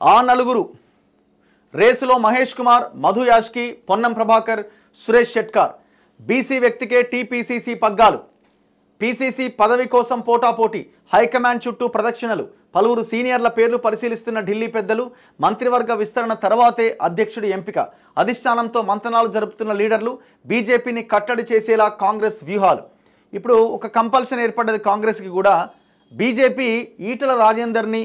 ఆ నలుగురు రేసులో మహేష్ కుమార్, మధు యాష్కి, పొన్నం ప్రభాకర్, సురేష్ షెట్కార్. బీసీ వ్యక్తికే టీపీసీసీ పగ్గాలు. పీసీసీ పదవి కోసం పోటాపోటీ, హైకమాండ్ చుట్టూ ప్రదక్షిణలు. పలువురు సీనియర్ల పేర్లు పరిశీలిస్తున్న ఢిల్లీ పెద్దలు. మంత్రివర్గ విస్తరణ తర్వాతే అధ్యక్షుడి ఎంపిక. అధిష్టానంతో మంతనాలు జరుపుతున్న లీడర్లు. బీజేపీని కట్టడి చేసేలా కాంగ్రెస్ వ్యూహాలు. ఇప్పుడు ఒక కంపల్షన్ ఏర్పడ్డది కాంగ్రెస్కి కూడా. బీజేపీ ఈటల రాజేందర్ని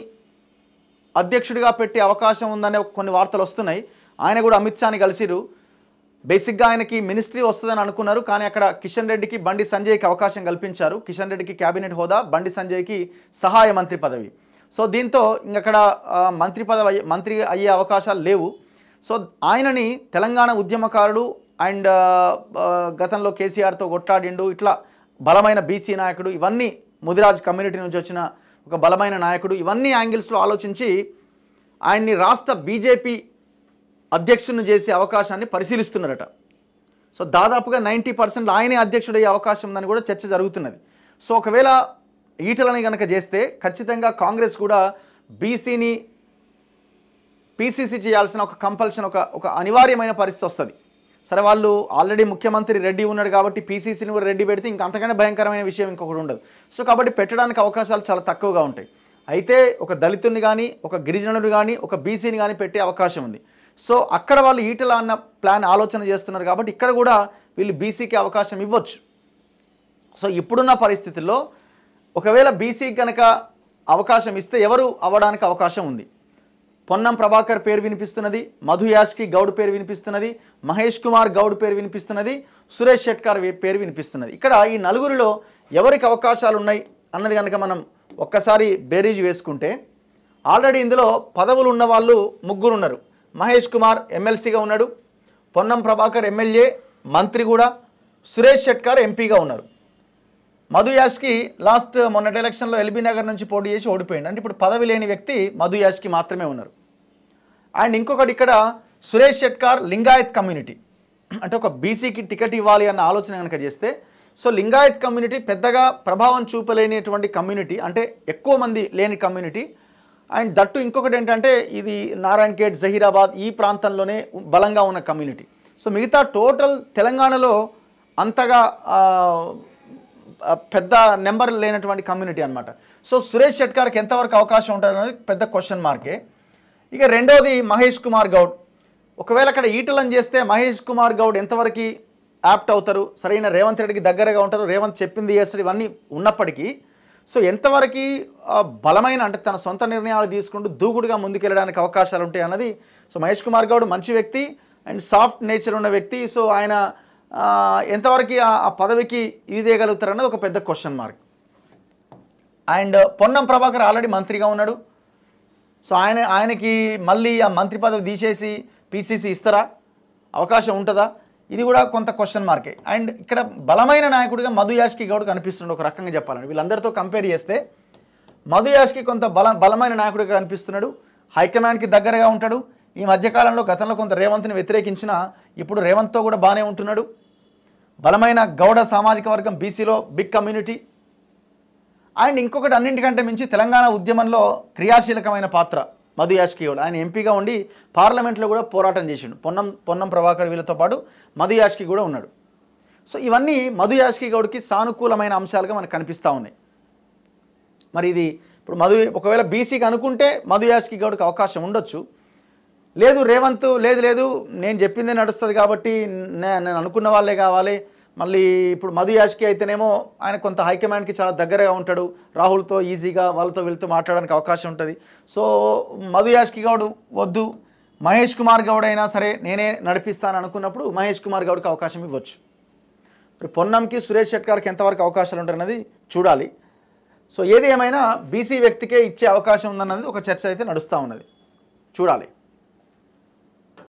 అధ్యక్షుడిగా పెట్టే అవకాశం ఉందనే కొన్ని వార్తలు వస్తున్నాయి. ఆయన కూడా అమిత్ షాని కలిసిరు. బేసిక్గా ఆయనకి మినిస్ట్రీ వస్తుందని అనుకున్నారు, కానీ అక్కడ కిషన్ రెడ్డికి, బండి సంజయ్కి అవకాశం కల్పించారు. కిషన్ రెడ్డికి క్యాబినెట్ హోదా, బండి సంజయ్కి సహాయ మంత్రి పదవి. సో దీంతో ఇంకక్కడ మంత్రి అయ్యే అవకాశాలు లేవు. సో ఆయనని తెలంగాణ ఉద్యమకారుడు అండ్ గతంలో కేసీఆర్తో కొట్లాడిండు, ఇట్లా బలమైన బీసీ నాయకుడు, ఇవన్నీ ముదిరాజ్ కమ్యూనిటీ నుంచి వచ్చిన ఒక బలమైన నాయకుడు, ఇవన్నీ యాంగిల్స్లో ఆలోచించి ఆయన్ని రాష్ట్ర బీజేపీ అధ్యక్షుడిని చేసే అవకాశాన్ని పరిశీలిస్తున్నారట. సో దాదాపుగా 90% ఆయనే అధ్యక్షుడయ్యే అవకాశం ఉందని కూడా చర్చ జరుగుతున్నది. సో ఒకవేళ ఈటలని కనుక చేస్తే ఖచ్చితంగా కాంగ్రెస్ కూడా బీసీని పీసీసీ చేయాల్సిన ఒక కంపల్షన్, ఒక అనివార్యమైన పరిస్థితి వస్తుంది. సరే, వాళ్ళు ఆల్రెడీ ముఖ్యమంత్రి రెడ్డి ఉన్నాడు కాబట్టి పీసీసీని కూడా రెడ్డి పెడితే ఇంకా అంతకంటే భయంకరమైన విషయం ఇంకొకటి ఉండదు. సో కాబట్టి పెట్టడానికి అవకాశాలు చాలా తక్కువగా ఉంటాయి. అయితే ఒక దళితుని కానీ, ఒక గిరిజనుడు కానీ, ఒక బీసీని కానీ పెట్టే అవకాశం ఉంది. సో అక్కడ వాళ్ళు ఈటల అన్న ప్లాన్ ఆలోచన చేస్తున్నారు కాబట్టి ఇక్కడ కూడా వీళ్ళు బీసీకి అవకాశం ఇవ్వచ్చు. సో ఇప్పుడున్న పరిస్థితుల్లో ఒకవేళ బీసీకి కనుక అవకాశం ఇస్తే ఎవరు అవ్వడానికి అవకాశం ఉంది? పొన్నం ప్రభాకర్ పేరు వినిపిస్తున్నది, మధు యాష్కి గౌడ్ పేరు వినిపిస్తున్నది, మహేష్ కుమార్ గౌడ్ పేరు వినిపిస్తున్నది, సురేష్ షెట్కార్ పేరు వినిపిస్తున్నది. ఇక్కడ ఈ నలుగురిలో ఎవరికి అవకాశాలు ఉన్నాయి అన్నది కనుక మనం ఒక్కసారి బేరీజ్ వేసుకుంటే ఆల్రెడీ ఇందులో పదవులు ఉన్న వాళ్ళు ముగ్గురు ఉన్నారు. మహేష్ కుమార్ ఎమ్మెల్సీగా ఉన్నాడు, పొన్నం ప్రభాకర్ ఎమ్మెల్యే మంత్రి కూడా, సురేష్ షెట్కార్ ఎంపీగా ఉన్నారు. మధు యాష్కి మొన్నటి ఎలక్షన్లో ఎల్బీ నగర్ నుంచి పోటీ చేసి ఓడిపోయింది. అంటే ఇప్పుడు పదవి లేని వ్యక్తి మధు యాష్కి మాత్రమే ఉన్నారు. అండ్ ఇంకొకటి ఇక్కడ సురేష్ షెట్కార్ లింగాయత్ కమ్యూనిటీ, అంటే ఒక బీసీకి టికెట్ ఇవ్వాలి అన్న ఆలోచన కనుక చేస్తే, సో లింగాయత్ కమ్యూనిటీ పెద్దగా ప్రభావం చూపలేనిటువంటి కమ్యూనిటీ, అంటే ఎక్కువ మంది లేని కమ్యూనిటీ. అండ్ దట్టు ఇంకొకటి ఏంటంటే ఇది నారాయణ్ ఖేడ్, జహీరాబాద్ ఈ ప్రాంతంలోనే బలంగా ఉన్న కమ్యూనిటీ. సో మిగతా టోటల్ తెలంగాణలో అంతగా పెద్ద నెంబర్ లేనటువంటి కమ్యూనిటీ అనమాట. సో సురేష్ షెట్కార్కి ఎంతవరకు అవకాశం ఉంటుంది అనేది పెద్ద క్వశ్చన్ మార్కే. ఇక రెండోది మహేష్ కుమార్ గౌడ్. ఒకవేళ అక్కడ ఈటలను చేస్తే మహేష్ కుమార్ గౌడ్ ఎంతవరకు యాప్ట్ అవుతారు? సరైన రేవంత్ రెడ్డికి దగ్గరగా ఉంటారు, రేవంత్ చెప్పింది చేస్తారు, ఇవన్నీ ఉన్నప్పటికీ సో ఎంతవరకు బలమైన, అంటే తన సొంత నిర్ణయాలు తీసుకుంటూ దూకుడుగా ముందుకెళ్ళడానికి అవకాశాలు ఉంటాయి అన్నది. సో మహేష్ కుమార్ గౌడ్ మంచి వ్యక్తి అండ్ సాఫ్ట్ నేచర్ ఉన్న వ్యక్తి. సో ఆయన ఎంతవరకు ఆ పదవికి ఇది చేయగలుగుతారు అన్నది ఒక పెద్ద question mark. And Ponnam Prabhakar already మంత్రిగా ఉన్నాడు. సో ఆయనకి మళ్ళీ ఆ మంత్రి పదవి తీసేసి పీసీసీ ఇస్తారా? అవకాశం ఉంటుందా? ఇది కూడా కొంత క్వశ్చన్ మార్కే. అండ్ ఇక్కడ బలమైన నాయకుడిగా మధు యాష్కి గౌడ్ కనిపిస్తున్నాడు. ఒక రకంగా చెప్పాలంటే వీళ్ళందరితో కంపేర్ చేస్తే మధు యాష్కి కొంత బలమైన నాయకుడిగా కనిపిస్తున్నాడు. హైకమాండ్కి దగ్గరగా ఉంటాడు. ఈ మధ్యకాలంలో గతంలో కొంత రేవంత్ని వ్యతిరేకించిన ఇప్పుడు రేవంత్తో కూడా బాగానే ఉంటున్నాడు. బలమైన గౌడ సామాజిక వర్గం, బీసీలో బిగ్ కమ్యూనిటీ. అండ్ ఇంకొకటి అన్నింటికంటే మించి తెలంగాణ ఉద్యమంలో క్రియాశీలకమైన పాత్ర మధు యాష్కి గౌడ్. ఆయన ఎంపీగా ఉండి పార్లమెంట్లో కూడా పోరాటం చేసిండు. పొన్నం ప్రభాకర్ వీళ్ళతో పాటు మధు యాష్కి కూడా ఉన్నాడు. సో ఇవన్నీ మధు యాష్కి గౌడ్కి సానుకూలమైన అంశాలుగా మనకు కనిపిస్తూ ఉన్నాయి. మరి ఇది ఇప్పుడు ఒకవేళ బీసీకి అనుకుంటే మధు యాష్కి గౌడ్కి అవకాశం ఉండొచ్చు. లేదు రేవంత్ లేదు నేను చెప్పిందే నడుస్తుంది కాబట్టి నేను అనుకున్న వాళ్ళే కావాలి. మళ్ళీ ఇప్పుడు మధు యాష్కి అయితేనేమో ఆయన కొంత హైకమాండ్కి చాలా దగ్గరగా ఉంటాడు, రాహుల్తో ఈజీగా వాళ్ళతో వీళ్ళతో మాట్లాడడానికి అవకాశం ఉంటుంది. సో మధు యాష్కి గౌడ్ వద్దు, మహేష్ కుమార్ గౌడ్ అయినా సరే నేనే నడిపిస్తాను అనుకున్నప్పుడు మహేష్ కుమార్ గౌడ్కి అవకాశం ఇవ్వచ్చు. ఇప్పుడు పొన్నంకి, సురేష్ షెట్కార్కి ఎంతవరకు అవకాశాలు ఉంటాయన్నది చూడాలి. సో ఏది ఏమైనా బీసీ వ్యక్తికే ఇచ్చే అవకాశం ఉందన్నది ఒక చర్చ అయితే నడుస్తూ ఉన్నది. చూడాలి.